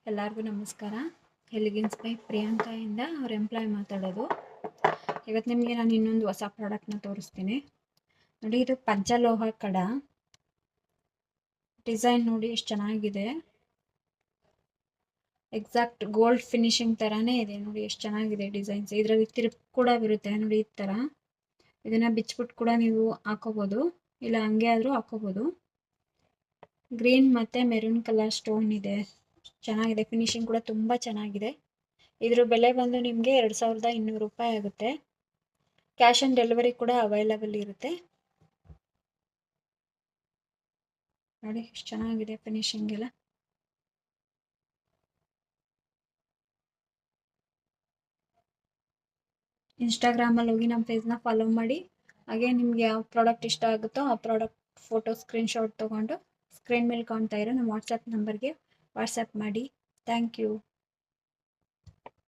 ಎಲ್ಲರಿಗೂ ನಮಸ್ಕಾರ. Elegance by Priyanka ಇಂದ ಅವ್ರ ಎಂಪ್ಲಾಯ್ ಮಾತಾಡೋದು. ಇವತ್ತು ನಿಮಗೆ ನಾನು ಇನ್ನೊಂದು ಹೊಸ ಪ್ರಾಡಕ್ಟ್ನ ತೋರಿಸ್ತೀನಿ ನೋಡಿ. ಇದು ಪಂಚಲೋಹ ಕಡ ಡಿಸೈನ್ ನೋಡಿ ಎಷ್ಟು ಚೆನ್ನಾಗಿದೆ. ಎಕ್ಸಾಕ್ಟ್ ಗೋಲ್ಡ್ ಫಿನಿಶಿಂಗ್ ಥರನೇ ಇದೆ ನೋಡಿ, ಎಷ್ಟು ಚೆನ್ನಾಗಿದೆ ಡಿಸೈನ್ಸ್. ಇದರಲ್ಲಿ ತಿರುಪು ಕೂಡ ಬರುತ್ತೆ ನೋಡಿ ಈ ಥರ. ಇದನ್ನು ಬಿಚ್ಬಿಟ್ಟು ಕೂಡ ನೀವು ಹಾಕೋಬೋದು, ಇಲ್ಲ ಹಂಗೆ ಆದರೂ ಹಾಕೋಬೋದು. ಗ್ರೀನ್ ಮತ್ತು ಮೆರೂನ್ ಕಲರ್ ಸ್ಟೋನ್ ಇದೆ, ಚೆನ್ನಾಗಿದೆ. ಫಿನಿಶಿಂಗ್ ಕೂಡ ತುಂಬ ಚೆನ್ನಾಗಿದೆ. ಇದ್ರ ಬೆಲೆ ಬಂದು ನಿಮಗೆ 2200 ರೂಪಾಯಿ ಆಗುತ್ತೆ. ಕ್ಯಾಶ್ ಆನ್ ಡೆಲಿವರಿ ಕೂಡ ಅವೈಲಬಲ್ ಇರುತ್ತೆ. ನೋಡಿ ಎಷ್ಟು ಚೆನ್ನಾಗಿದೆ ಫಿನಿಶಿಂಗ್ ಎಲ್ಲ. ಇನ್ಸ್ಟಾಗ್ರಾಮಲ್ಲಿ ಹೋಗಿ ನಮ್ಮ ಪೇಜ್ನ ಫಾಲೋ ಮಾಡಿ. ಹಾಗೆ ನಿಮ್ಗೆ ಯಾವ ಪ್ರಾಡಕ್ಟ್ ಇಷ್ಟ ಆಗುತ್ತೋ ಆ ಪ್ರಾಡಕ್ಟ್ ಫೋಟೋ ಸ್ಕ್ರೀನ್ಶಾಟ್ ತೊಗೊಂಡು ಸ್ಕ್ರೀನ್ ಮೇಲೆ ಕಾಣ್ತಾ ಇರೋ ನಮ್ಮ ವಾಟ್ಸಪ್ ನಂಬರ್ಗೆ ವಾಟ್ಸಪ್ ಮಾಡಿ. Thank you.